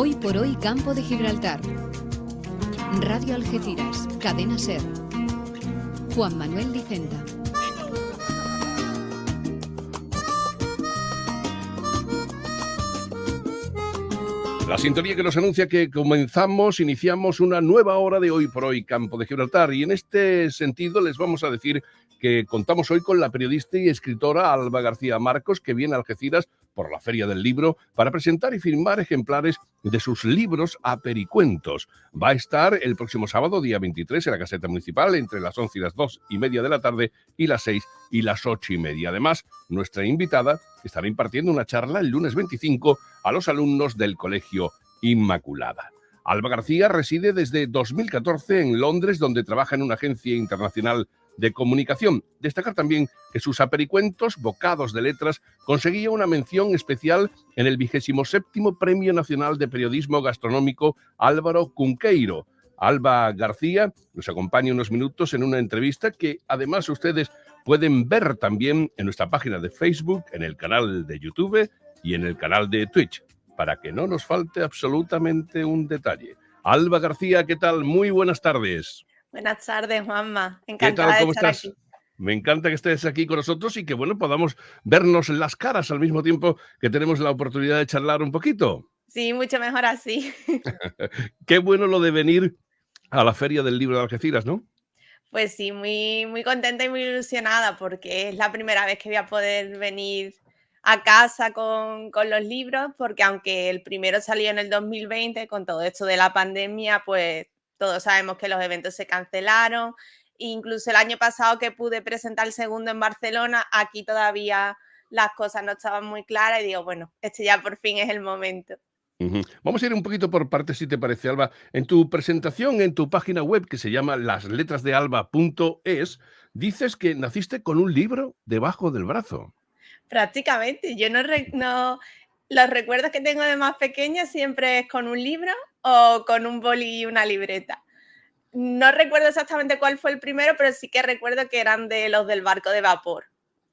Hoy por hoy, Campo de Gibraltar. Radio Algeciras, Cadena SER. Juan Manuel Licenta. La sintonía que nos anuncia que iniciamos una nueva hora de Hoy por Hoy, Campo de Gibraltar. Y en este sentido les vamos a decir que contamos hoy con la periodista y escritora Alba García Marcos, que viene a Algeciras por la Feria del Libro para presentar y firmar ejemplares de sus libros a Pericuentos. Va a estar el próximo sábado, día 23, en la Caseta Municipal, entre las 11 y las 2:30 de la tarde y las 6 y las 8:30. Además, nuestra invitada estará impartiendo una charla el lunes 25 a los alumnos del Colegio Inmaculada. Alba García reside desde 2014 en Londres, donde trabaja en una agencia internacional de comunicación. Destacar también que sus apericuentos, bocados de letras, conseguía una mención especial en el 27º Premio Nacional de Periodismo Gastronómico Álvaro Cunqueiro. Alba García nos acompaña unos minutos en una entrevista que además ustedes pueden ver también en nuestra página de Facebook, en el canal de YouTube y en el canal de Twitch, para que no nos falte absolutamente un detalle. Alba García, ¿qué tal? Muy buenas tardes. Buenas tardes, Juanma. ¿Qué tal? Encantada ¿Cómo de estar estás? aquí. Me encanta que estés aquí con nosotros y que, podamos vernos las caras al mismo tiempo que tenemos la oportunidad de charlar un poquito. Sí, mucho mejor así. Qué bueno lo de venir a la Feria del Libro de Algeciras, ¿no? Pues sí, muy contenta y muy ilusionada porque es la primera vez que voy a poder venir a casa con los libros, porque aunque el primero salió en el 2020, con todo esto de la pandemia, pues todos sabemos que los eventos se cancelaron. Incluso el año pasado que pude presentar el segundo en Barcelona, aquí todavía las cosas no estaban muy claras y digo, bueno, este ya por fin es el momento. Uh-huh. Vamos a ir un poquito por partes, si te parece, Alba. En tu presentación, en tu página web, que se llama lasletrasdealba.es, dices que naciste con un libro debajo del brazo. Prácticamente, yo no los recuerdos que tengo de más pequeña siempre es con un libro o con un boli y una libreta. No recuerdo exactamente cuál fue el primero, pero sí que recuerdo que eran de los del barco de vapor.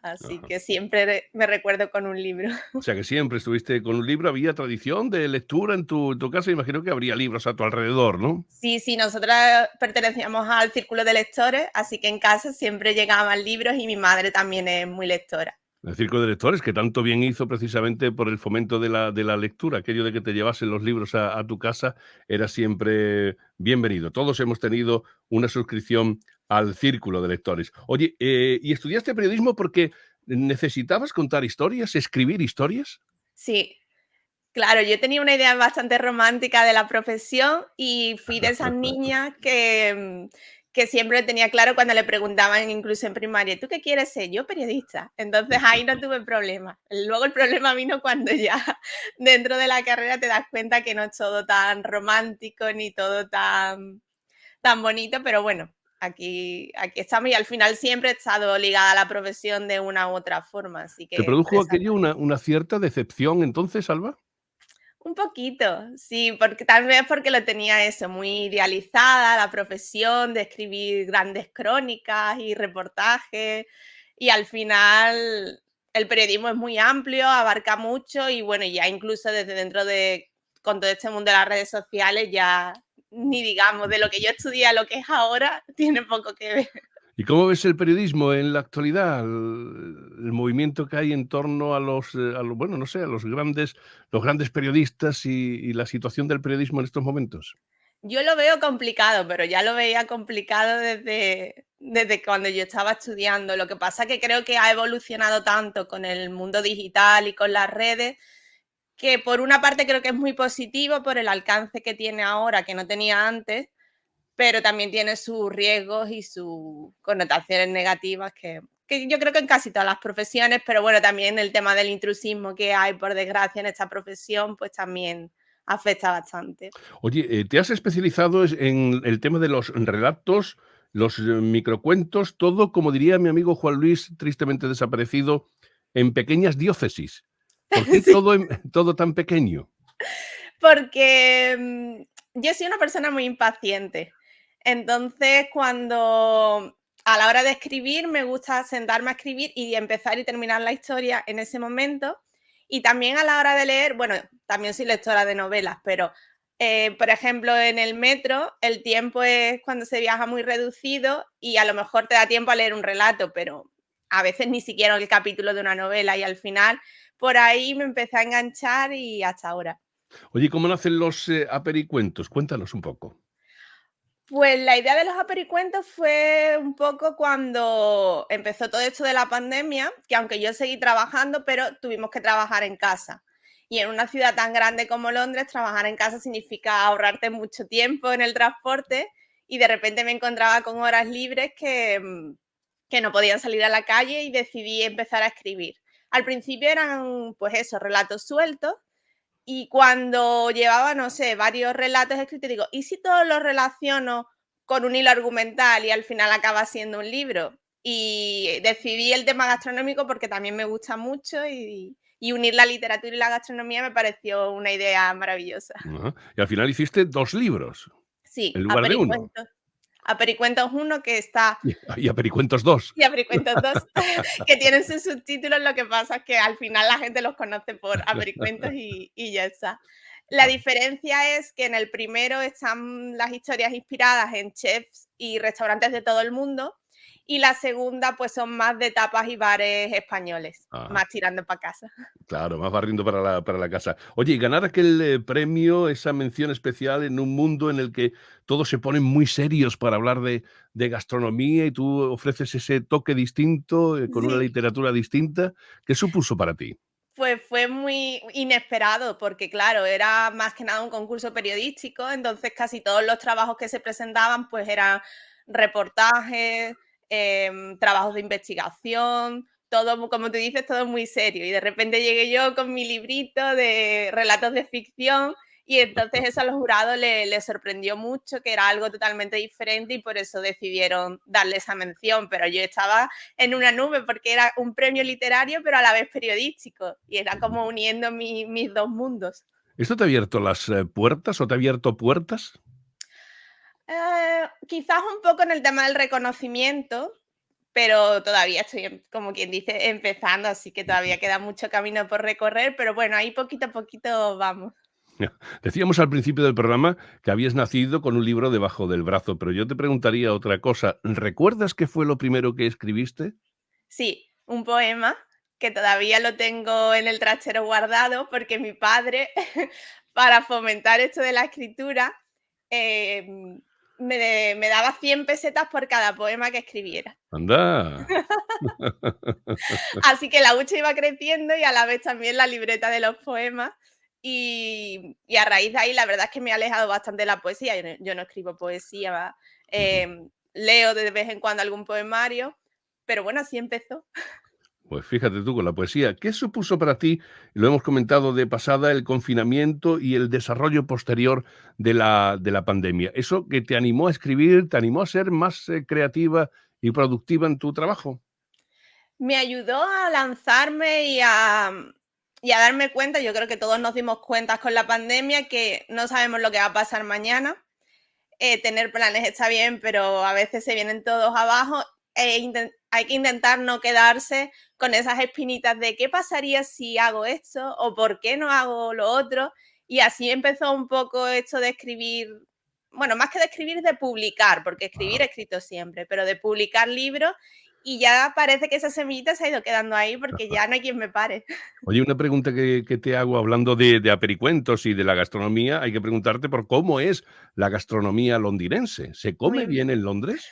Así Ajá. que siempre me recuerdo con un libro. O sea que siempre estuviste con un libro. ¿Había tradición de lectura en tu casa? Imagino que habría libros a tu alrededor, ¿no? Sí, nosotras pertenecíamos al círculo de lectores, así que en casa siempre llegaban libros y mi madre también es muy lectora. El Círculo de Lectores, que tanto bien hizo precisamente por el fomento de la lectura. Aquello de que te llevasen los libros a tu casa era siempre bienvenido. Todos hemos tenido una suscripción al Círculo de Lectores. Oye, ¿y estudiaste periodismo porque necesitabas contar historias, escribir historias? Sí, claro, yo tenía una idea bastante romántica de la profesión y fui de esas niñas que siempre tenía claro cuando le preguntaban, incluso en primaria, ¿tú qué quieres ser? Yo periodista. Entonces ahí no tuve problema. Luego el problema vino cuando ya dentro de la carrera te das cuenta que no es todo tan romántico ni todo tan bonito, pero bueno, aquí estamos y al final siempre he estado ligada a la profesión de una u otra forma, así ¿Te que por produjo esa aquello una cierta decepción entonces, Alba? un poquito, sí, porque tal vez porque lo tenía eso, muy idealizada, la profesión de escribir grandes crónicas y reportajes, y al final el periodismo es muy amplio, abarca mucho y bueno, ya incluso desde dentro con todo este mundo de las redes sociales, ya ni digamos, de lo que yo estudié a lo que es ahora, tiene poco que ver. ¿Y cómo ves el periodismo en la actualidad? El movimiento que hay en torno a no sé, a los grandes periodistas y la situación del periodismo en estos momentos. Yo lo veo complicado, pero ya lo veía complicado desde cuando yo estaba estudiando. Lo que pasa que creo que ha evolucionado tanto con el mundo digital y con las redes, que por una parte creo que es muy positivo por el alcance que tiene ahora, que no tenía antes, pero también tiene sus riesgos y sus connotaciones negativas que yo creo que en casi todas las profesiones, pero bueno, también el tema del intrusismo que hay, por desgracia, en esta profesión, pues también afecta bastante. Oye, ¿te has especializado en el tema de los relatos, los microcuentos, todo, como diría mi amigo Juan Luis, tristemente desaparecido, en pequeñas diócesis? ¿Por qué Sí. todo tan pequeño? Porque, yo soy una persona muy impaciente. Entonces, cuando a la hora de escribir, me gusta sentarme a escribir y empezar y terminar la historia en ese momento. Y también a la hora de leer, bueno, también soy lectora de novelas, pero por ejemplo, en el metro el tiempo es cuando se viaja muy reducido y a lo mejor te da tiempo a leer un relato, pero a veces ni siquiera el capítulo de una novela y al final por ahí me empecé a enganchar y hasta ahora. Oye, ¿cómo nacen los apericuentos? Cuéntanos un poco. Pues la idea de los apericuentos fue un poco cuando empezó todo esto de la pandemia, que aunque yo seguí trabajando, pero tuvimos que trabajar en casa. Y en una ciudad tan grande como Londres, trabajar en casa significa ahorrarte mucho tiempo en el transporte y de repente me encontraba con horas libres que no podían salir a la calle y decidí empezar a escribir. Al principio eran, pues eso, relatos sueltos y cuando llevaba, no sé, varios relatos escritos, digo, ¿y si todos los relaciono con un hilo argumental y al final acaba siendo un libro? Y decidí el tema gastronómico porque también me gusta mucho y unir la literatura y la gastronomía me pareció una idea maravillosa. Ajá. Y al final hiciste 2 libros, en Sí, lugar de uno. A Pericuentos 1 que está Y Apericuentos 2. y a Pericuentos 2 que tienen sus subtítulos, lo que pasa es que al final la gente los conoce por Apericuentos y ya está. La diferencia es que en el primero están las historias inspiradas en chefs y restaurantes de todo el mundo y la segunda pues son más de tapas y bares españoles, Ajá. más tirando para casa. Claro, más barriendo para la casa. Oye, y ganar aquel, premio, esa mención especial en un mundo en el que todos se ponen muy serios para hablar de gastronomía y tú ofreces ese toque distinto, con una Sí. literatura distinta, ¿qué supuso para ti? Pues fue muy inesperado, porque claro, era más que nada un concurso periodístico, entonces casi todos los trabajos que se presentaban pues eran reportajes, trabajos de investigación, todo, como tú dices, todo muy serio. Y de repente llegué yo con mi librito de relatos de ficción y entonces eso a los jurados les sorprendió mucho, que era algo totalmente diferente y por eso decidieron darle esa mención. Pero yo estaba en una nube porque era un premio literario, pero a la vez periodístico. Y era como uniendo mis dos mundos. ¿Esto te ha abierto las, puertas o te ha abierto puertas? Quizás un poco en el tema del reconocimiento, pero todavía estoy, como quien dice, empezando, así que todavía queda mucho camino por recorrer, pero bueno, ahí poquito a poquito vamos. Decíamos al principio del programa que habías nacido con un libro debajo del brazo, pero yo te preguntaría otra cosa. ¿Recuerdas qué fue lo primero que escribiste? Sí, un poema que todavía lo tengo en el trastero guardado porque mi padre, para fomentar esto de la escritura, em, me daba 100 pesetas por cada poema que escribiera. Anda. Así que la hucha iba creciendo y a la vez también la libreta de los poemas. Y a raíz de ahí, la verdad es que me he alejado bastante de la poesía. Yo no escribo poesía, leo de vez en cuando algún poemario, pero bueno, así empezó. Pues fíjate tú con la poesía, ¿qué supuso para ti? Lo hemos comentado de pasada, el confinamiento y el desarrollo posterior de la pandemia. ¿Eso que te animó a escribir, te animó a ser más creativa y productiva en tu trabajo? Me ayudó a lanzarme y a darme cuenta, yo creo que todos nos dimos cuenta con la pandemia que no sabemos lo que va a pasar mañana. Tener planes está bien, pero a veces se vienen todos abajo. Hay que intentar no quedarse con esas espinitas de qué pasaría si hago esto o por qué no hago lo otro. Y así empezó un poco esto de escribir, bueno, más que de escribir, de publicar, porque escribir he escrito siempre, pero de publicar libros y ya parece que esa semillita se ha ido quedando ahí porque ya no hay quien me pare. Oye, una pregunta que te hago hablando de apericuentos y de la gastronomía, hay que preguntarte por cómo es la gastronomía londinense. ¿Se come Muy, bien en Londres?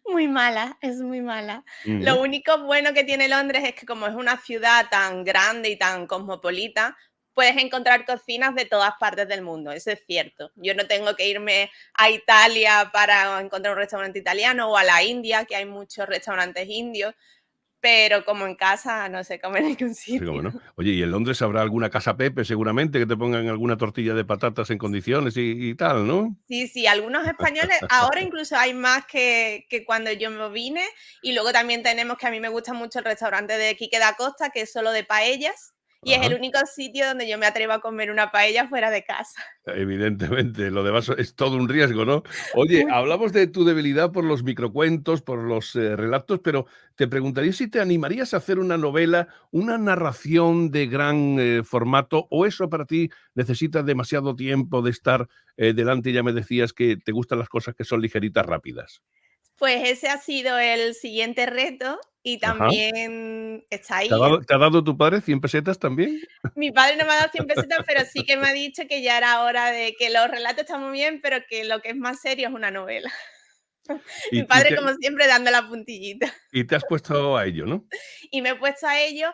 muy mala, es muy mala. Ujú. Lo único bueno que tiene Londres es que como es una ciudad tan grande y tan cosmopolita, puedes encontrar cocinas de todas partes del mundo, eso es cierto. Yo no tengo que irme a Italia para encontrar un restaurante italiano o a la India, que hay muchos restaurantes indios, pero como en casa no se come en ningún Sí, cómo sitio. no. Oye, y en Londres habrá alguna casa Pepe seguramente que te pongan alguna tortilla de patatas en condiciones y tal, ¿no? Sí, sí, algunos españoles, ahora incluso hay más que cuando yo me vine y luego también tenemos que a mí me gusta mucho el restaurante de Quique da Costa, que es solo de paellas Y es Ajá. el único sitio donde yo me atrevo a comer una paella fuera de casa. Evidentemente, lo demás es todo un riesgo, ¿no? Oye, Mucho. hablamos de tu debilidad por los microcuentos, por los relatos, pero te preguntaría si te animarías a hacer una novela, una narración de gran formato, o eso para ti necesita demasiado tiempo de estar delante. Ya me decías que te gustan las cosas que son ligeritas, rápidas. Pues ese ha sido el siguiente reto y Ajá. también está ¿Te ha ahí. dado, te ha dado tu padre 100 pesetas también? Mi padre no me ha dado 100 pesetas, pero sí que me ha dicho que ya era hora de que los relatos están muy bien, pero que lo que es más serio es una novela. Mi Y, y padre, te, como siempre, dando la puntillita. y te has puesto a ello, ¿no? Y me he puesto a ello.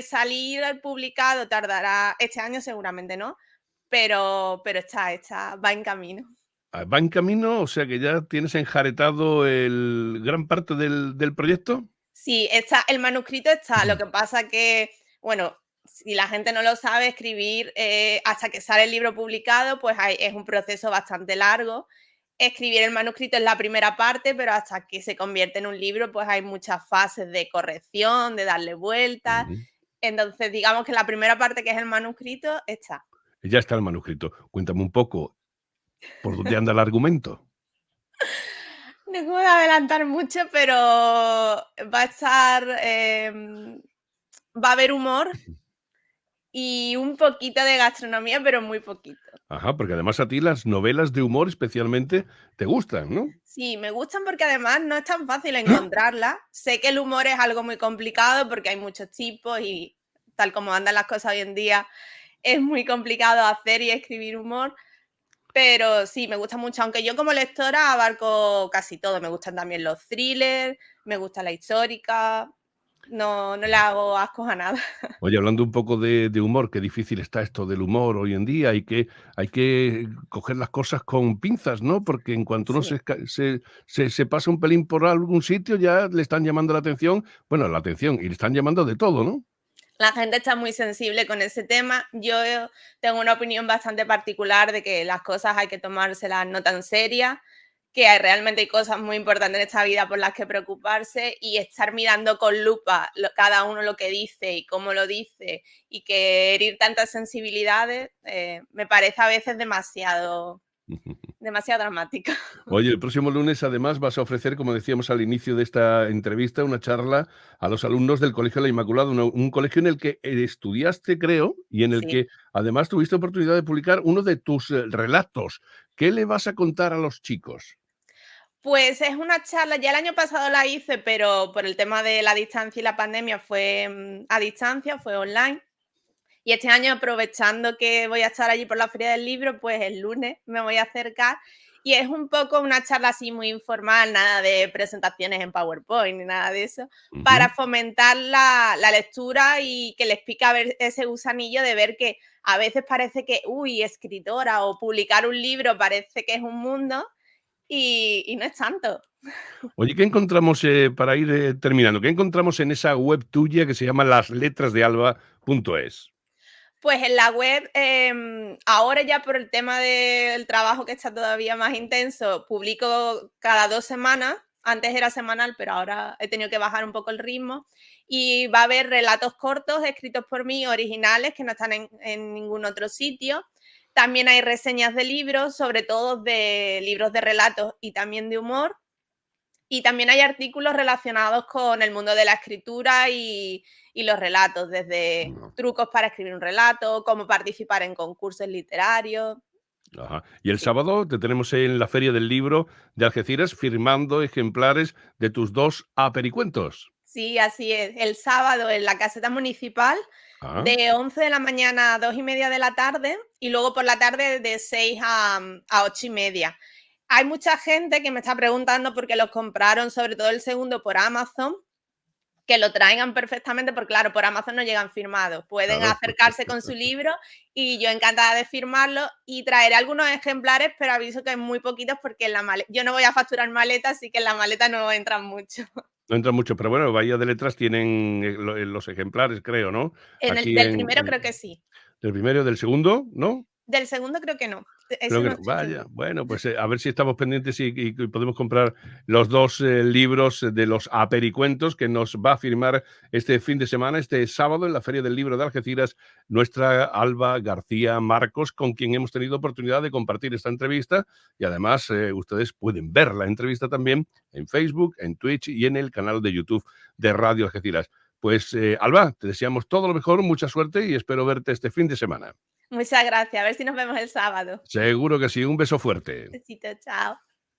Salir al publicado tardará este año seguramente, ¿no? Pero va en camino. Va en camino, o sea que ya tienes enjaretado el gran parte del proyecto. Sí, está, el manuscrito está. Lo que pasa que, bueno, si la gente no lo sabe, escribir hasta que sale el libro publicado, pues es un proceso bastante largo. Escribir el manuscrito es la primera parte, pero hasta que se convierte en un libro, pues hay muchas fases de corrección, de darle vueltas. Ujú. Entonces, digamos que la primera parte, que es el manuscrito, está. Ya está el manuscrito. Cuéntame un poco por dónde anda el argumento. No puedo adelantar mucho, pero va a estar, va a haber humor y un poquito de gastronomía, pero muy poquito. Ajá, porque además a ti las novelas de humor especialmente te gustan, ¿no? Sí, me gustan porque además no es tan fácil encontrarla. Sé que el humor es algo muy complicado porque hay muchos tipos y tal como andan las cosas hoy en día, es muy complicado hacer y escribir humor, pero sí, me gusta mucho, aunque yo como lectora abarco casi todo. Me gustan también los thrillers, me gusta la histórica, no le hago ascos a nada. Oye, hablando un poco de humor, qué difícil está esto del humor hoy en día. Hay que coger las cosas con pinzas, ¿no? Porque en cuanto uno Sí. se pasa un pelín por algún sitio, ya le están llamando la atención. Bueno, la atención, y le están llamando de todo, ¿no? La gente está muy sensible con ese tema. Yo tengo una opinión bastante particular de que las cosas hay que tomárselas no tan serias, que realmente hay cosas muy importantes en esta vida por las que preocuparse, y estar mirando con lupa cada uno lo que dice y cómo lo dice, y que herir tantas sensibilidades, me parece a veces demasiado dramático. Oye, el próximo lunes, además, vas a ofrecer, como decíamos al inicio de esta entrevista, una charla a los alumnos del Colegio de la Inmaculada, un colegio en el que estudiaste, creo, y en el Sí. que además tuviste oportunidad de publicar uno de tus relatos. ¿Qué le vas a contar a los chicos? Pues es una charla, ya el año pasado la hice, pero por el tema de la distancia y la pandemia fue a distancia, fue online. Y este año, aprovechando que voy a estar allí por la Feria del Libro, pues el lunes me voy a acercar, y es un poco una charla así muy informal, nada de presentaciones en PowerPoint ni nada de eso, para Ujú. fomentar la lectura y que les pica ver ese gusanillo de ver que a veces parece que, uy, escritora o publicar un libro parece que es un mundo, y no es tanto. Oye, ¿qué encontramos, para ir terminando? ¿Qué encontramos en esa web tuya que se llama lasletrasdealba.es? Pues en la web, ahora ya por el tema del trabajo, que está todavía más intenso, publico cada 2 semanas. Antes era semanal, pero ahora he tenido que bajar un poco el ritmo. Y va a haber relatos cortos escritos por mí, originales, que no están en ningún otro sitio. También hay reseñas de libros, sobre todo de libros de relatos y también de humor. Y también hay artículos relacionados con el mundo de la escritura y los relatos, desde trucos para escribir un relato, cómo participar en concursos literarios. Ajá. Y el Sí, sábado te tenemos en la Feria del Libro de Algeciras firmando ejemplares de tus 2 apericuentos. sí, así es. El sábado en la caseta municipal, Ah, de 11 de la mañana a 2:30 de la tarde, y luego por la tarde de 6 a 8:30. Hay mucha gente que me está preguntando porque los compraron, sobre todo el segundo, por Amazon, que lo traigan perfectamente, porque claro, por Amazon no llegan firmados. Pueden claro. acercarse con su libro y yo encantada de firmarlo, y traeré algunos ejemplares, pero aviso que hay muy poquitos porque en la yo no voy a facturar maletas, así que en la maleta no entran mucho. No entra mucho, pero bueno, Bahía de Letras tienen, los ejemplares, creo, ¿no? En el Aquí del en primero creo que sí. del primero, del segundo, ¿no? Del segundo creo que no. Creo Eso que no no. estoy Vaya, segura. bueno, pues a ver si estamos pendientes y podemos comprar los dos libros de los apericuentos que nos va a firmar este fin de semana, este sábado, en la Feria del Libro de Algeciras, nuestra Alba García Marcos, con quien hemos tenido oportunidad de compartir esta entrevista. Y además, ustedes pueden ver la entrevista también en Facebook, en Twitch y en el canal de YouTube de Radio Algeciras. Pues, Alba, te deseamos todo lo mejor, mucha suerte y espero verte este fin de semana. Muchas gracias. A ver si nos vemos el sábado. Seguro que sí. Un beso fuerte. Besito, chao.